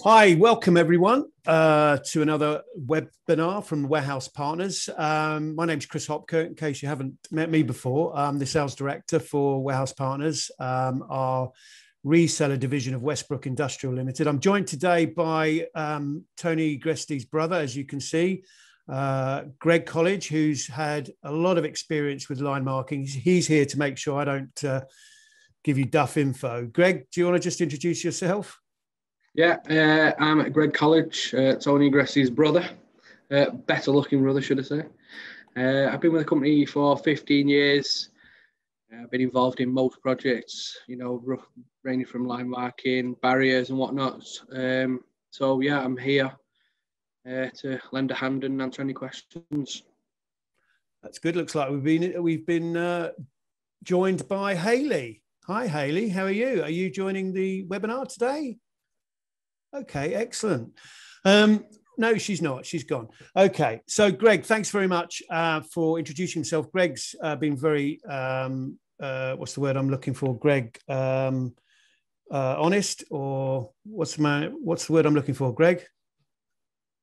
Hi, welcome everyone to another webinar from Warehouse Partners. My name is Chris Hopker. In case you haven't met me before, I'm the sales director for Warehouse Partners, our reseller division of Westbrook Industrial Limited. I'm joined today by Tony Gresti's brother, as you can see, Greg College, who's had a lot of experience with line marking. He's here to make sure I don't give you duff info. Greg, do you want to just introduce yourself? Yeah, I'm at Greg College, Tony Gressi's brother, better looking brother, should I say. I've been with the company for 15 years. I've been involved in most projects, ranging from line marking, barriers and whatnot. So yeah, I'm here to lend a hand and answer any questions. That's good. Looks like we've been joined by Hayley. Hi, Hayley. How are you? Are you joining the webinar today? Okay, excellent. No, she's not. She's gone. Okay, so Greg, thanks very much for introducing himself. Greg's been very, what's the word I'm looking for? Greg, honest, or what's the word I'm looking for? Greg?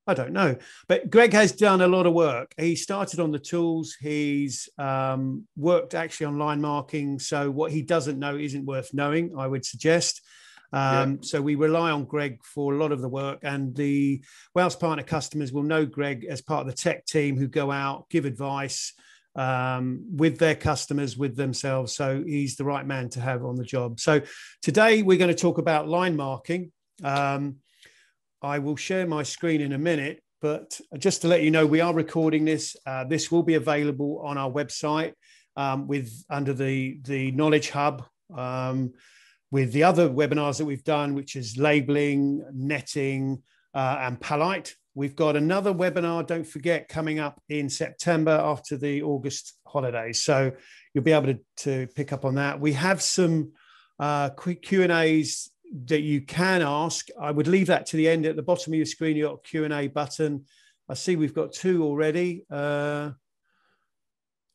I don't know. But Greg has done a lot of work. He started on the tools. He's worked actually on line marking. So what he doesn't know isn't worth knowing, I would suggest. So we rely on Greg for a lot of the work, and the Warehouse Partner customers will know Greg as part of the tech team who go out, give advice with their customers, with themselves. So he's the right man to have on the job. So today we're going to talk about line marking. I will share my screen in a minute, but just to let you know, we are recording this. This will be available on our website under the Knowledge Hub. With the other webinars that we've done, which is labeling, netting, and Palite. We've got another webinar, don't forget, coming up in September after the August holidays. So you'll be able to pick up on that. We have some quick Q&As that you can ask. I would leave that to the end. At the bottom of your screen, you've got a Q&A button. I see we've got two already.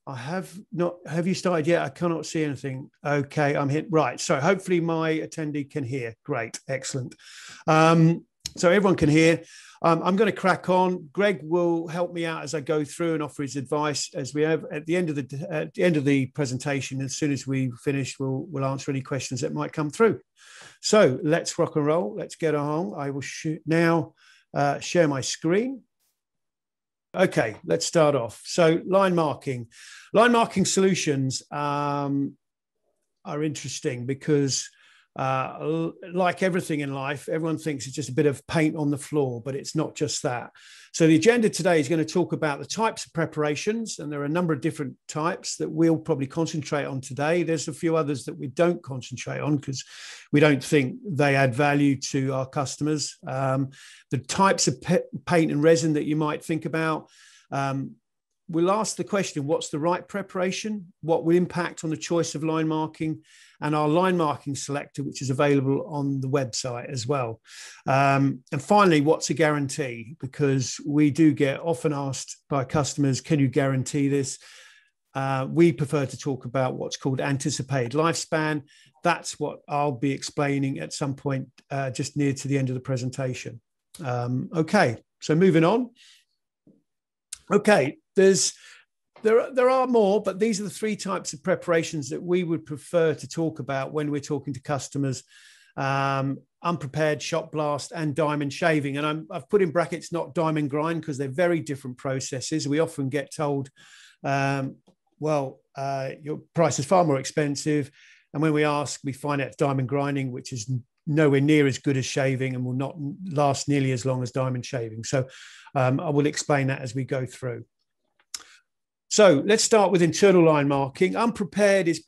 I have not. Have you started yet? I cannot see anything. Okay, I'm hit. Right. So hopefully my attendee can hear. Great. Excellent. So everyone can hear. I'm going to crack on. Greg will help me out as I go through and offer his advice as we have at the end of the presentation. As soon as we finish, we'll answer any questions that might come through. So let's rock and roll. Let's get on. I will now share my screen. Okay, let's start off. So line marking solutions are interesting because like everything in life, everyone thinks it's just a bit of paint on the floor, but it's not just that. So the agenda today is going to talk about the types of preparations, and there are a number of different types that we'll probably concentrate on today. There's a few others that we don't concentrate on because we don't think they add value to our customers. The types of paint and resin that you might think about. We'll ask the question, what's the right preparation? What will impact on the choice of line marking? And our line marking selector, which is available on the website as well. And finally, what's a guarantee? Because we do get often asked by customers, can you guarantee this? We prefer to talk about what's called anticipated lifespan. That's what I'll be explaining at some point just near to the end of the presentation. Okay, so moving on. Okay, there are more, but these are the three types of preparations that we would prefer to talk about when we're talking to customers: unprepared, shotblast, and diamond shaving. And I've put in brackets not diamond grind because they're very different processes. We often get told, your price is far more expensive. And when we ask, we find out it's diamond grinding, which is nowhere near as good as shaving and will not last nearly as long as diamond shaving. So I will explain that as we go through. So let's start with internal line marking. Unprepared is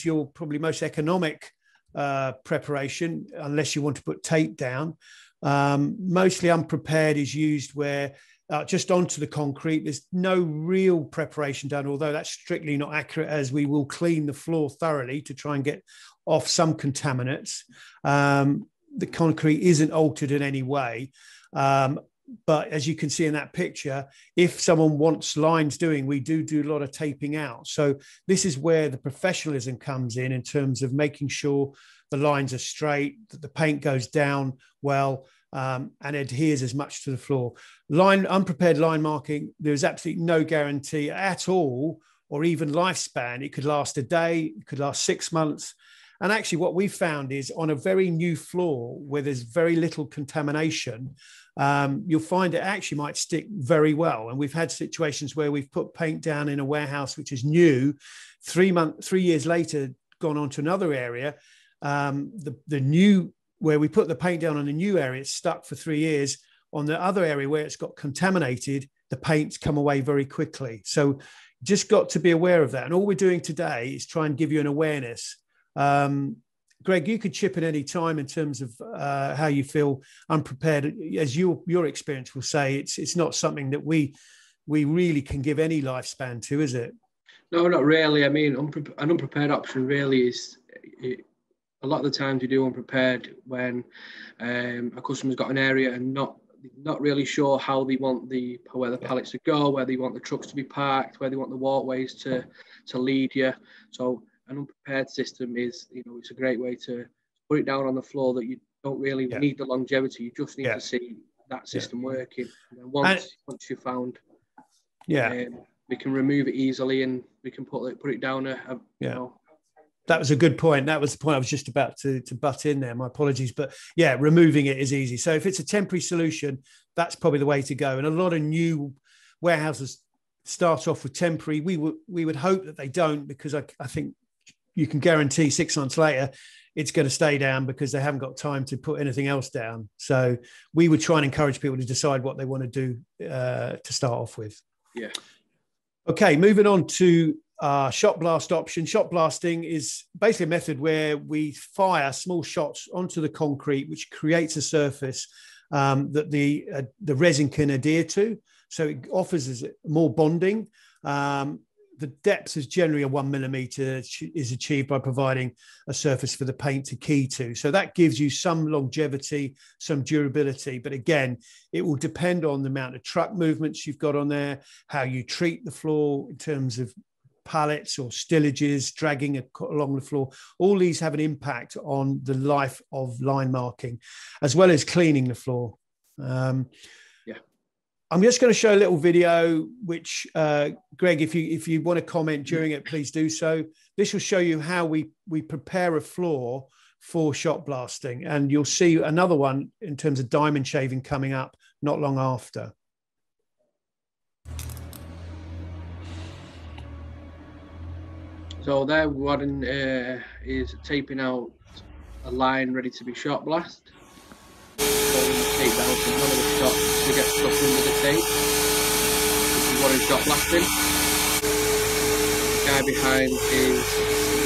your most economic preparation, unless you want to put tape down. Mostly unprepared is used where just onto the concrete, there's no real preparation done, although that's strictly not accurate, as we will clean the floor thoroughly to try and get off some contaminants. The concrete isn't altered in any way. But as you can see in that picture, if someone wants lines doing, we do a lot of taping out. So this is where the professionalism comes in terms of making sure the lines are straight, that the paint goes down well, and adheres as much to the floor. Unprepared line marking, there's absolutely no guarantee at all, or even lifespan. It could last a day, it could last 6 months. And actually what we've found is on a very new floor where there's very little contamination, you'll find it actually might stick very well. And we've had situations where we've put paint down in a warehouse which is new, 3 years later, gone on to another area. The new, where we put the paint down on a new area, it's stuck for 3 years. On the other area where it's got contaminated, the paint's come away very quickly. So just got to be aware of that. And all we're doing today is try and give you an awareness. Greg, you could chip in any time in terms of how you feel unprepared. As your experience will say, it's not something that we really can give any lifespan to, is it? No, not really. I mean, an unprepared option really is, a lot of the times you do unprepared when a customer's got an area and not really sure how they want where the pallets to go, where they want the trucks to be parked, where they want the walkways to lead you. So an unprepared system is, it's a great way to put it down on the floor that you don't really need the longevity. You just need to see that system working. And then once you've found, we can remove it easily and we can put it down That was a good point. That was the point I was just about to butt in there. My apologies. But yeah, removing it is easy. So if it's a temporary solution, that's probably the way to go. And a lot of new warehouses start off with temporary. We would hope that they don't, because I think you can guarantee 6 months later it's going to stay down because they haven't got time to put anything else down. So we would try and encourage people to decide what they want to do to start off with. Yeah. Okay, moving on to Shotblast option. Shotblasting is basically a method where we fire small shots onto the concrete, which creates a surface that the resin can adhere to. So it offers us more bonding. The depth is generally a 1 millimeter, is achieved by providing a surface for the paint to key to. So that gives you some longevity, some durability. But again, it will depend on the amount of truck movements you've got on there, how you treat the floor in terms of pallets or stillages dragging along the floor. All these have an impact on the life of line marking, as well as cleaning the floor. I'm just going to show a little video, which, Greg, if you want to comment during it, please do so. This will show you how we prepare a floor for shot blasting. And you'll see another one in terms of diamond shaving coming up not long after. So there, one is taping out a line ready to be shot blast. Tape down some none of the shots to get stuck under the tape. This is what is shot blasting. The guy behind is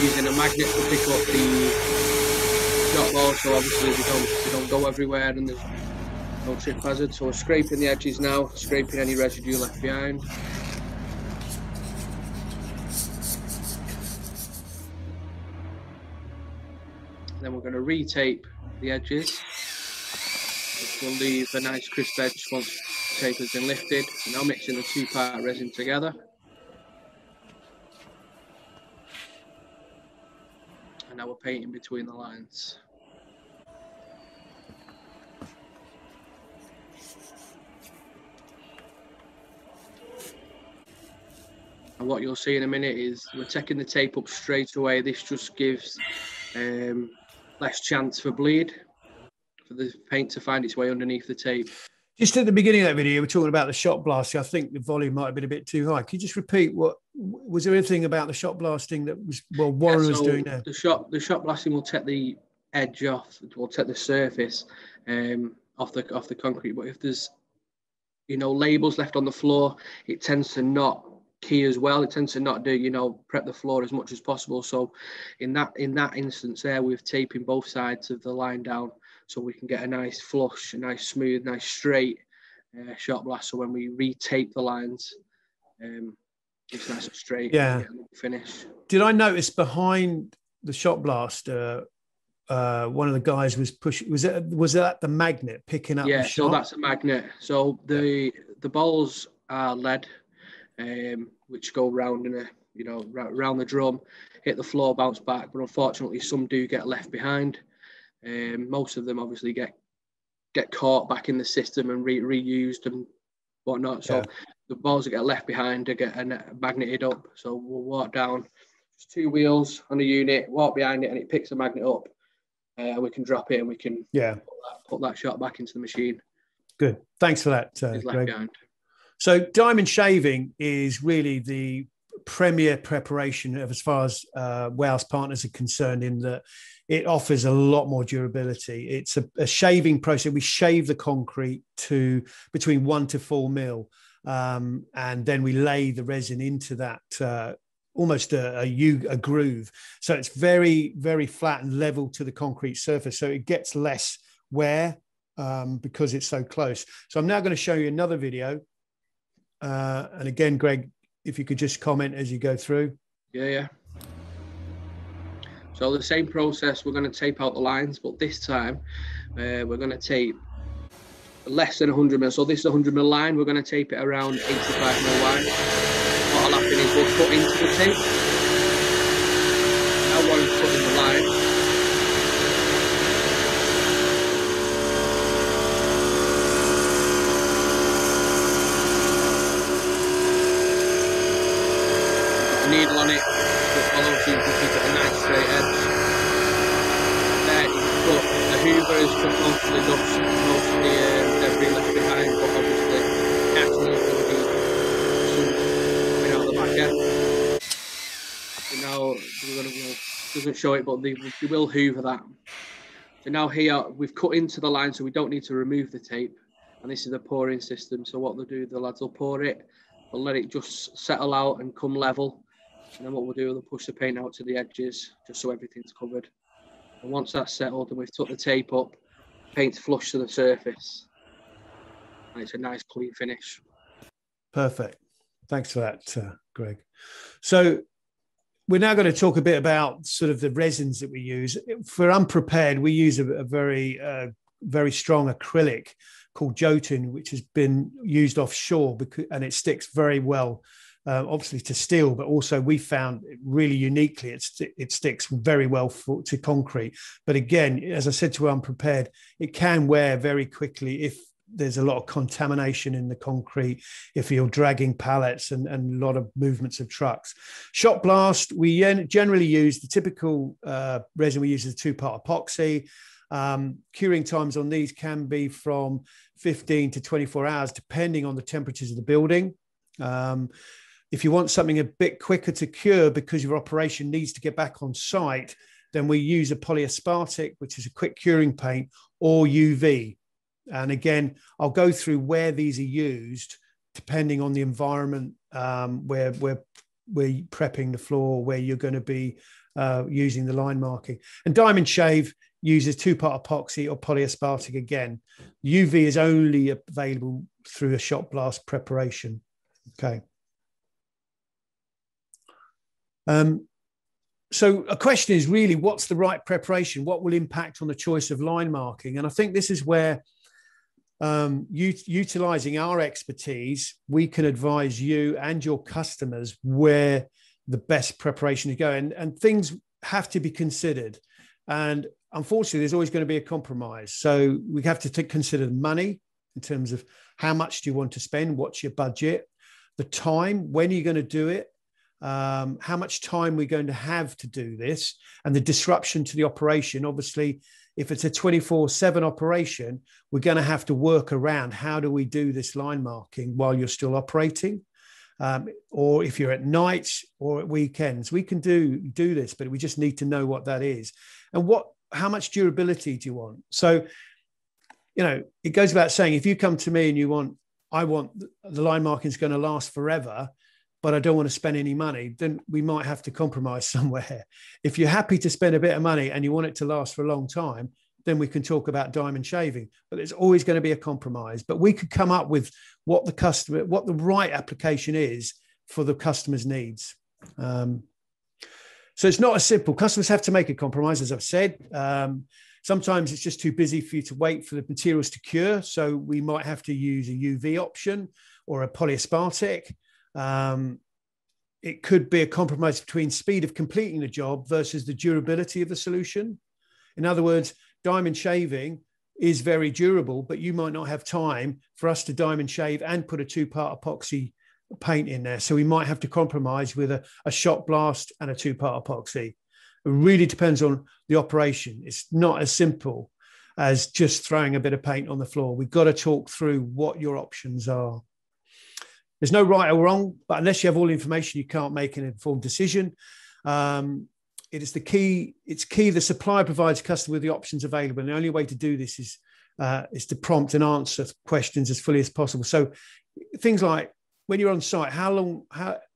using a magnet to pick up the shot balls, so obviously they don't go everywhere and there's no trip hazard. So we're scraping the edges now, scraping any residue left behind. Then we're going to retape the edges, which will leave a nice crisp edge once the tape has been lifted. So now mixing the 2-part resin together. And now we're painting between the lines. And what you'll see in a minute is we're taking the tape up straight away. This just gives less chance for bleed, for the paint to find its way underneath the tape. Just at the beginning of that video, we're talking about the shot blasting. I think the volume might have been a bit too high. Can you just repeat was there anything about the shot blasting that was Warren was doing there? The shot blasting will take the edge off, will take the surface off the concrete. But if there's labels left on the floor, it tends to not key as well. It tends to not do prep the floor as much as possible. So in that instance there, we're taping both sides of the line down so we can get a nice flush, a nice smooth, nice straight shot blast. So when we retape the lines, it's nice and straight. Yeah. Finish. Did I notice behind the shot blast one of the guys was pushing. Was that the magnet picking up the shot? So that's a magnet. So the balls are lead, which go round in round the drum, hit the floor, bounce back. But unfortunately, some do get left behind. Most of them obviously get caught back in the system and reused and whatnot. So the balls that get left behind to get magneted up. So we'll walk down, just 2 wheels on a unit, walk behind it, and it picks a magnet up. We can drop it and we can put that shot back into the machine. Good. Thanks for that, Greg. So diamond shaving is really the premier preparation as far as warehouse partners are concerned, in that it offers a lot more durability. It's a shaving process. We shave the concrete to between 1 to 4 mil, and then we lay the resin into that almost a groove. So it's very, very flat and level to the concrete surface. So it gets less wear because it's so close. So I'm now going to show you another video. And again, Greg, if you could just comment as you go through. Yeah. So the same process, we're going to tape out the lines, but this time we're going to tape less than 100 mil. So this is a 100 mil line. We're going to tape it around 85 mil line. What'll happen is we'll cut into the tape. Now one is cut in the line. Needle on it to follow, so you can keep it a nice straight edge. There you can put the hoover has cut most of the dust, most of the debris left behind, but obviously actually is going to be some coming out the back end. So now we're going to, doesn't show it, but they will hoover that. So now here we've cut into the line, so we don't need to remove the tape, and this is the pouring system. So what they'll do, the lads will pour it, they'll let it just settle out and come level. And then what we'll do, we'll push the paint out to the edges, just so everything's covered. And once that's settled and we've took the tape up, paint's flush to the surface. And it's a nice clean finish. Perfect. Thanks for that, Greg. So we're now going to talk a bit about sort of the resins that we use. For Unprepared, we use a very, very strong acrylic called Jotun, which has been used offshore, and it sticks very well. Obviously to steel, but also we found it really uniquely, it sticks very well to concrete. But again, as I said to Unprepared, it can wear very quickly if there's a lot of contamination in the concrete, if you're dragging pallets and a lot of movements of trucks. Shotblast, we generally use the typical resin we use is a 2-part epoxy. Curing times on these can be from 15 to 24 hours, depending on the temperatures of the building. If you want something a bit quicker to cure because your operation needs to get back on site, then we use a polyaspartic, which is a quick curing paint, or UV. And again, I'll go through where these are used depending on the environment where we're prepping the floor, where you're going to be using the line marking. And Diamond Shave uses 2-part epoxy or polyaspartic again. UV is only available through a Shotblast preparation. Okay. So a question is really, what's the right preparation? What will impact on the choice of line marking? And I think this is where utilizing our expertise, we can advise you and your customers where the best preparation to go. And things have to be considered. And unfortunately, there's always going to be a compromise. So we have to consider the money in terms of how much do you want to spend? What's your budget? The time, when are you going to do it? How much time we're going to have to do this, and the disruption to the operation. Obviously, if it's a 24/7 operation, we're going to have to work around how do we do this line marking while you're still operating, or if you're at nights or at weekends. We can do this, but we just need to know what that is and how much durability do you want. So, it goes without saying, if you come to me and I want the line marking is going to last forever, but I don't want to spend any money, then we might have to compromise somewhere. If you're happy to spend a bit of money and you want it to last for a long time, then we can talk about diamond shaving, but there's always going to be a compromise. But we could come up with what the right application is for the customer's needs. So it's not as simple. Customers have to make a compromise, as I've said. Sometimes it's just too busy for you to wait for the materials to cure. So we might have to use a UV option or a polyaspartic. It could be a compromise between speed of completing the job versus the durability of the solution. In other words, diamond shaving is very durable, but you might not have time for us to diamond shave and put a 2-part epoxy paint in there. So we might have to compromise with a Shotblast and a 2-part epoxy. It really depends on the operation. It's not as simple as just throwing a bit of paint on the floor. We've got to talk through what your options are. There's no right or wrong, but unless you have all the information, you can't make an informed decision. It is the key. It's key the supplier provides customer with the options available. And the only way to do this is to prompt and answer questions as fully as possible. So things like when you're on site,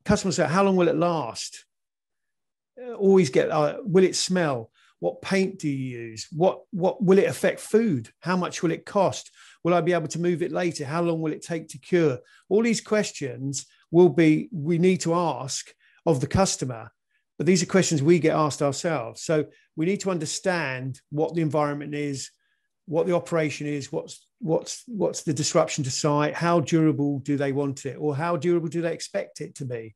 customers say, how long will it last? Always get, will it smell? What paint do you use? What will it affect food? How much will it cost? Will I be able to move it later? How long will it take to cure? All these questions we need to ask of the customer, but these are questions we get asked ourselves. So we need to understand what the environment is, what the operation is, what's the disruption to site, how durable do they want it, or how durable do they expect it to be?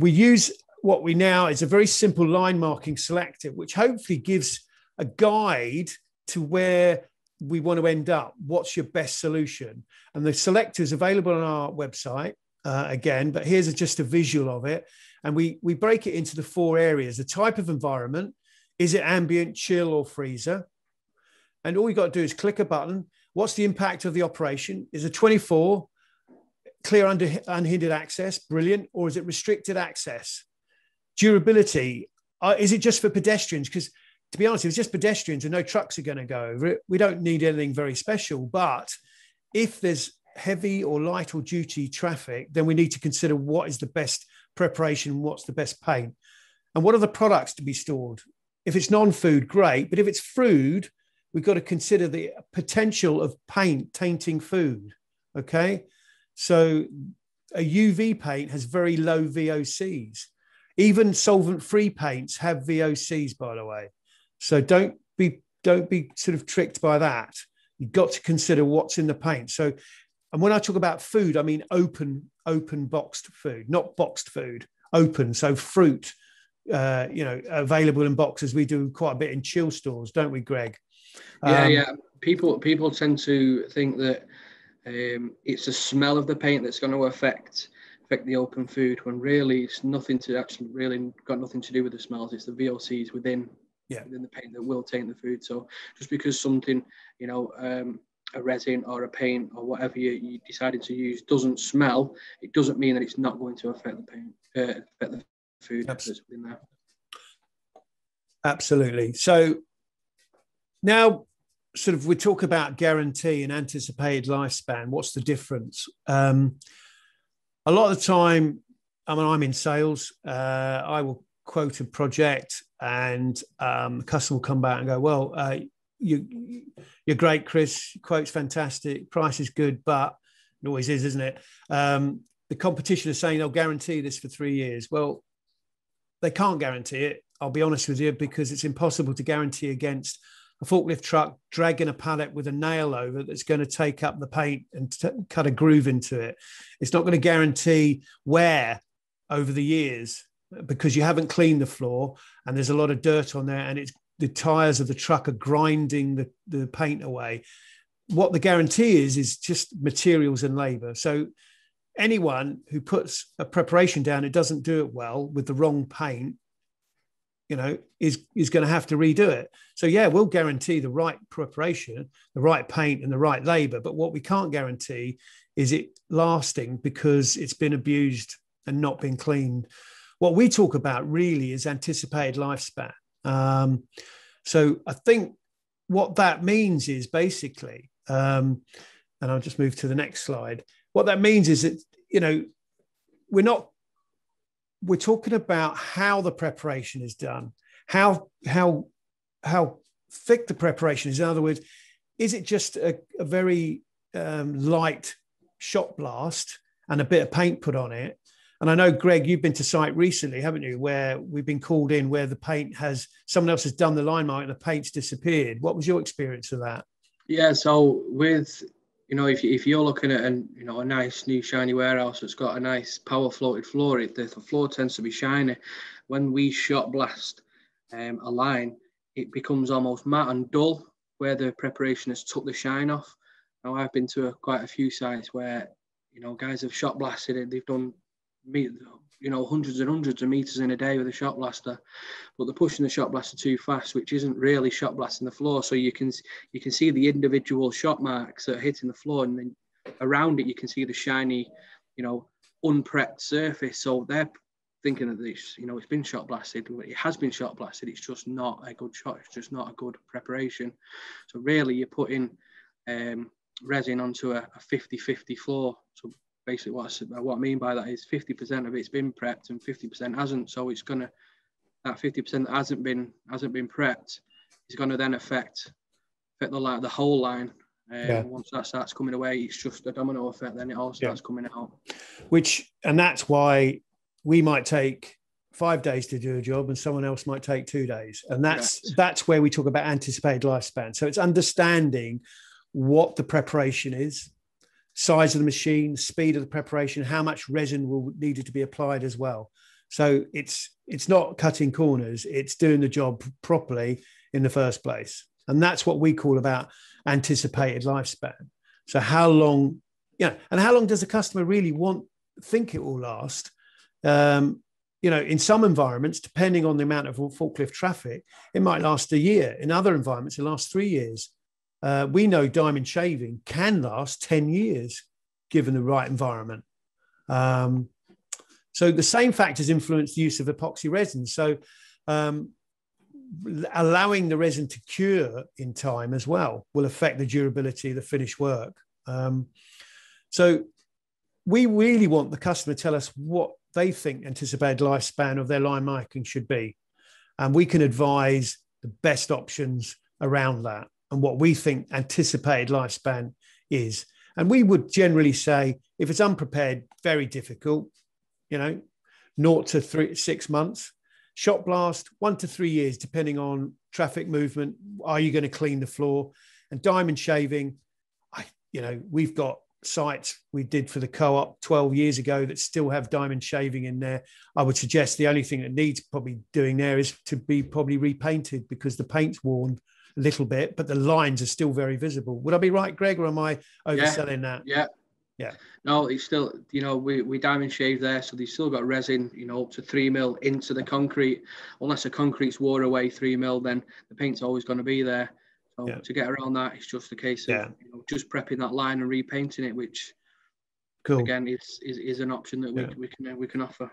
We use what we now is a very simple line marking selective, which hopefully gives a guide to where we want to end up. What's your best solution? And the selector is available on our website again, but here's just a visual of it. And we break it into the 4 areas. The type of environment, is it ambient, chill, or freezer? And all you got to do is click a button. What's the impact of the operation? Is it 24, clear unhindered access, brilliant, or is it restricted access? Durability, is it just for pedestrians? Because to be honest, if it's just pedestrians and no trucks are going to go over it, we don't need anything very special. But if there's heavy or light or duty traffic, then we need to consider what is the best preparation, what's the best paint, and what are the products to be stored. If it's non-food, great. But if it's food, we've got to consider the potential of paint tainting food. Okay. So a UV paint has very low VOCs. Even solvent-free paints have VOCs, by the way. So don't be sort of tricked by that. You've got to consider what's in the paint. So, and when I talk about food, I mean open boxed food, not boxed food, open. So fruit, available in boxes. We do quite a bit in chill stores, don't we, Greg? Yeah. People tend to think that it's the smell of the paint that's going to affect the open food, when really it's nothing to actually really got nothing to do with the smells. It's the VOCs within the paint that will taint the food. So just because something, a resin or a paint or whatever you decided to use doesn't smell, it doesn't mean that it's not going to affect the paint, affect the food that's within there. Absolutely. So now sort of we talk about guarantee and anticipated lifespan. What's the difference? A lot of the time, I'm in sales. I will quote a project, and the customer will come back and go, "Well, you're great, Chris. Quote's fantastic. Price is good, but it always is, isn't it? The competition is saying they'll guarantee this for 3 years. Well, they can't guarantee it. I'll be honest with you, because it's impossible to guarantee against a forklift truck dragging a pallet with a nail over that's going to take up the paint and cut a groove into it. It's not going to guarantee wear over the years because you haven't cleaned the floor and there's a lot of dirt on there, and the tires of the truck are grinding the paint away. What the guarantee is just materials and labor. So anyone who puts a preparation down, it doesn't do it well with the wrong paint, is going to have to redo it. So yeah, we'll guarantee the right preparation, the right paint and the right labor. But what we can't guarantee is it lasting because it's been abused and not been cleaned. What we talk about really is anticipated lifespan. So I think what that means is basically, and I'll just move to the next slide. What that means is that, we're talking about how the preparation is done, how thick the preparation is. In other words, is it just a very light shot blast and a bit of paint put on it? And I know, Greg, you've been to site recently, haven't you, where we've been called in where the paint someone else has done the line mark and the paint's disappeared. What was your experience of that? Yeah, so with, if you're looking at a nice new shiny warehouse that's got a nice power floated floor, the floor tends to be shiny. When we shot blast a line, it becomes almost matte and dull where the preparation has took the shine off. Now, I've been to quite a few sites where, guys have shot blasted it. They've done, hundreds and hundreds of meters in a day with a shot blaster, but they're pushing the shot blaster too fast, which isn't really shot blasting the floor. So you can see the individual shot marks that are hitting the floor, and then around it you can see the shiny, unprepped surface. So they're thinking that this, it's been shot blasted. It has been shot blasted. It's just not a good shot. It's just not a good preparation. So really, you're putting resin onto a 50-50 floor. So basically, what I mean by that is 50% of it's been prepped and 50% hasn't. So it's gonna, that 50% that hasn't been prepped is gonna then affect the whole line. Once that starts coming away, it's just a domino effect. Then it all starts coming out. And that's why we might take 5 days to do a job and someone else might take 2 days. And that's where we talk about anticipated lifespan. So it's understanding what the preparation is, size of the machine, speed of the preparation, how much resin will needed to be applied as well. So it's not cutting corners, it's doing the job properly in the first place. And that's what we call about anticipated lifespan. So how long, and how long does the customer really think it will last? In some environments, depending on the amount of forklift traffic, it might last a year. In other environments, it lasts 3 years. We know diamond shaving can last 10 years, given the right environment. So the same factors influence the use of epoxy resin. So allowing the resin to cure in time as well will affect the durability of the finished work. So we really want the customer to tell us what they think anticipated lifespan of their line marking should be. And we can advise the best options around that and what we think anticipated lifespan is. And we would generally say, if it's unprepared, very difficult, 0 to 6 months. Shotblast, 1 to 3 years, depending on traffic movement. Are you going to clean the floor? And diamond shaving, we've got sites we did for the co-op 12 years ago that still have diamond shaving in there. I would suggest the only thing that needs probably doing there is to be probably repainted because the paint's worn a little bit, but the lines are still very visible. Would I be right, Greg, or am I overselling that? Yeah. No, it's still, we diamond shave there, so they've still got resin, up to 3 mil into the concrete. Unless the concrete's wore away 3 mil, then the paint's always going to be there. So to get around that, it's just a case of just prepping that line and repainting it, which again is an option that we can offer.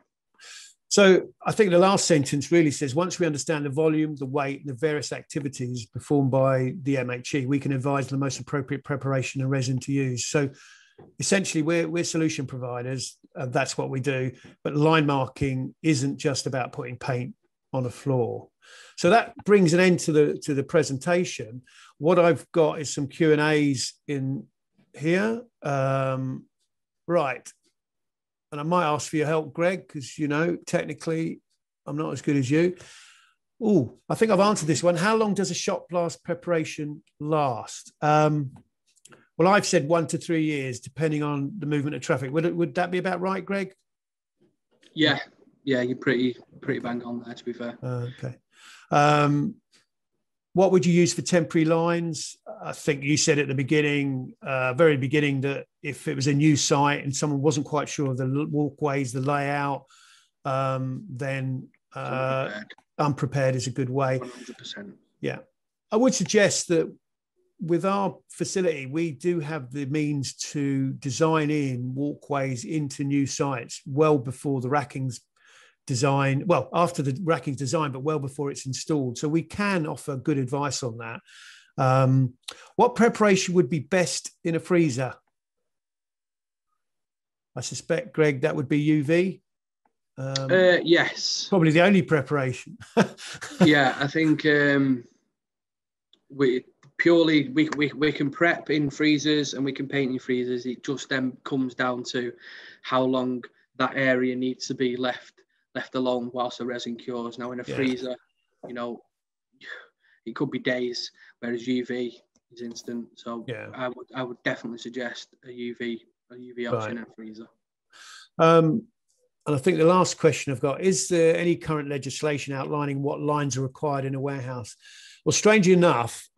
So I think the last sentence really says, once we understand the volume, the weight, and the various activities performed by the MHE, we can advise the most appropriate preparation and resin to use. So essentially, we're solution providers. That's what we do. But line marking isn't just about putting paint on a floor. So that brings an end to the presentation. What I've got is some Q&As in here. Right. And I might ask for your help, Greg, because, technically I'm not as good as you. Oh, I think I've answered this one. How long does a shot blast preparation last? Well, I've said 1 to 3 years, depending on the movement of traffic. Would that be about right, Greg? Yeah, you're pretty bang on there, to be fair. Okay. What would you use for temporary lines? I think you said at the beginning, very beginning, that if it was a new site and someone wasn't quite sure of the walkways, the layout, then unprepared is a good way. 100%. Yeah. I would suggest that with our facility, we do have the means to design in walkways into new sites well before the racking's design, well, after the racking's design, but well before it's installed. So we can offer good advice on that. What preparation would be best in a freezer? I suspect, Greg, that would be UV. Yes. Probably the only preparation. Yeah, I think we can prep in freezers and we can paint in freezers. It just then comes down to how long that area needs to be left alone whilst the resin cures. Now in a freezer, you know, it could be days, whereas UV is instant. So I would definitely suggest a UV option in a freezer. And I think the last question I've got, is there any current legislation outlining what lines are required in a warehouse? Well, strangely enough,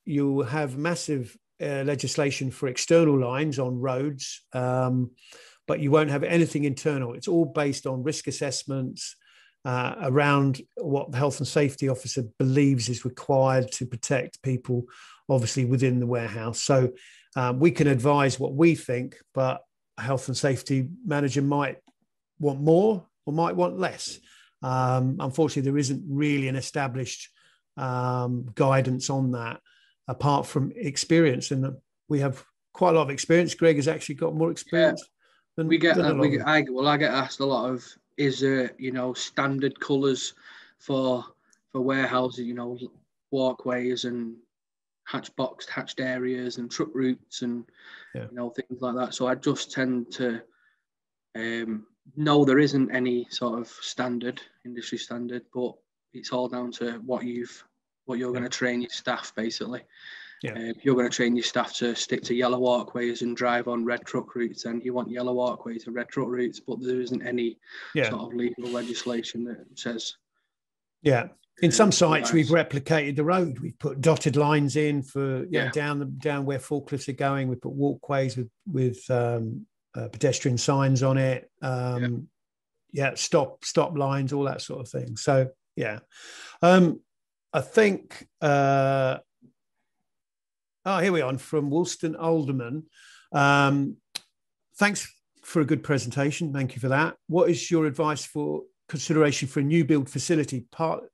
you have massive legislation for external lines on roads, but you won't have anything internal. It's all based on risk assessments around what the health and safety officer believes is required to protect people, obviously within the warehouse. So we can advise what we think, but a health and safety manager might want more or might want less. Unfortunately, there isn't really an established guidance on that, apart from experience. And we have quite a lot of experience. Greg has actually got more experience than we get. than I get asked a lot of, is there, you know, standard colours for warehouses, you know, walkways and hatched areas and truck routes and you know, things like that. So I just tend to no, there isn't any sort of industry standard, but it's all down to what you're going to train your staff, basically. If you're going to train your staff to stick to yellow walkways and drive on red truck routes, and you want yellow walkways and red truck routes, but there isn't any sort of legal legislation that says. In some sites, we've replicated the road. We've put dotted lines in for down where forklifts are going. We put walkways with pedestrian signs on it. Stop lines, all that sort of thing. So I think. Here we are from Woolston Alderman. Thanks for a good presentation. Thank you for that. What is your advice for consideration for a new build facility,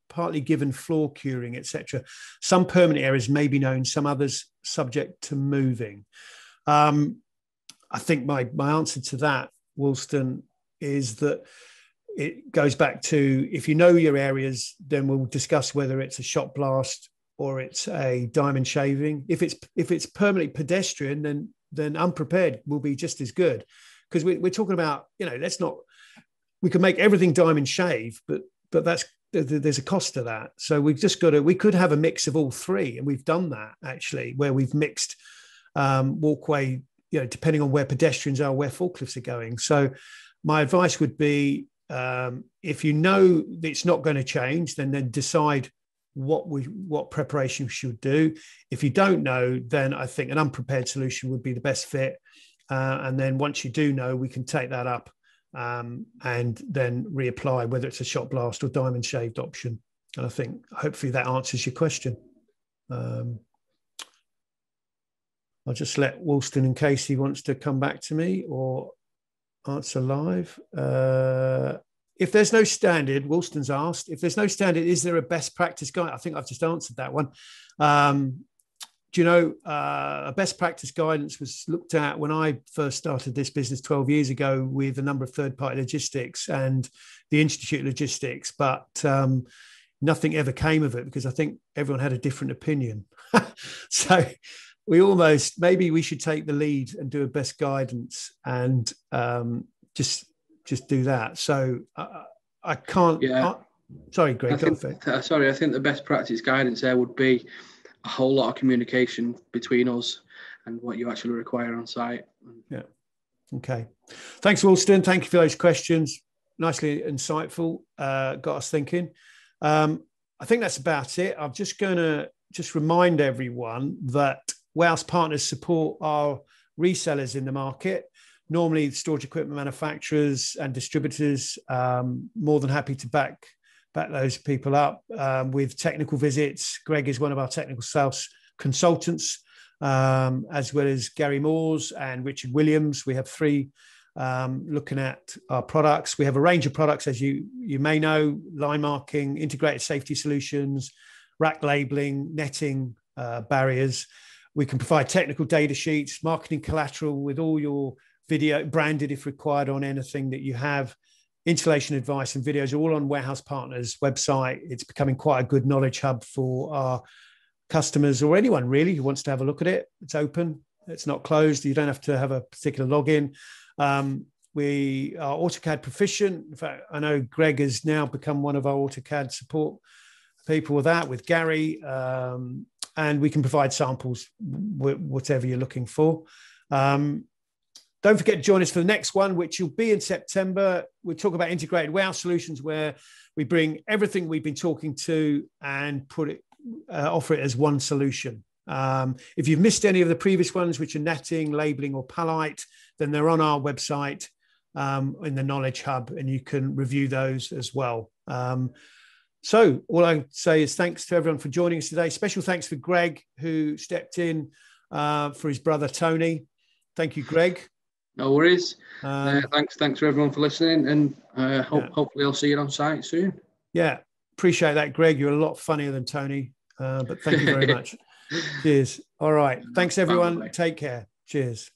partly given floor curing, etc.? Some permanent areas may be known, some others subject to moving. I think my answer to that, Woolston, is that it goes back to, if you know your areas, then we'll discuss whether it's a Shotblast or it's a diamond shaving. If it's permanently pedestrian, then Unprepared will be just as good, because we're talking about, you know, we can make everything diamond shave, but there's a cost to that. So we've just got to, we could have a mix of all three, and we've done that actually, where we've mixed walkway, you know, depending on where pedestrians are, where forklifts are going. So my advice would be, if you know that it's not going to change, then decide what preparation we should do. If you don't know, then I think an unprepared solution would be the best fit. And then once you do know, we can take that up and then reapply, whether it's a Shotblast or diamond shaved option. And I think hopefully that answers your question. I'll just let Woolston, in case he wants to come back to me or answer live. If there's no standard, Woolston's asked, if there's no standard, is there a best practice guide? I think I've just answered that one. Do you know, a best practice guidance was looked at when I first started this business 12 years ago with a number of third-party logistics and the Institute of Logistics, but nothing ever came of it because I think everyone had a different opinion. So maybe we should take the lead and do a best guidance and just do that. So I can't. Sorry, Greg. I think the best practice guidance there would be a whole lot of communication between us and what you actually require on site. Yeah. Okay. Thanks, Woolston. Thank you for those questions. Nicely insightful. Got us thinking. I think that's about it. I'm just going to remind everyone that Warehouse Partners support our resellers in the market. Normally, storage equipment manufacturers and distributors, more than happy to back those people up with technical visits. Greg is one of our technical sales consultants, as well as Gary Moores and Richard Williams. We have three looking at our products. We have a range of products, as you may know: line marking, integrated safety solutions, rack labeling, netting, barriers. We can provide technical data sheets, marketing collateral with all your video branded if required on anything that you have. Installation advice and videos are all on Warehouse Partners website. It's becoming quite a good knowledge hub for our customers or anyone really who wants to have a look at it. It's open. It's not closed. You don't have to have a particular login. We are AutoCAD proficient. In fact, I know Greg has now become one of our AutoCAD support people with that, with Gary, and we can provide samples, whatever you're looking for. Don't forget to join us for the next one, which will be in September. We'll talk about integrated warehouse solutions, where we bring everything we've been talking to and offer it as one solution. If you've missed any of the previous ones, which are netting, labeling, or palite, then they're on our website in the Knowledge Hub, and you can review those as well. So all I say is thanks to everyone for joining us today. Special thanks for Greg, who stepped in for his brother, Tony. Thank you, Greg. No worries. Thanks for everyone for listening, and hopefully I'll see you on site soon. Yeah, appreciate that, Greg. You're a lot funnier than Tony, but thank you very much. Cheers. All right. Thanks, everyone. Bye. Take care. Cheers.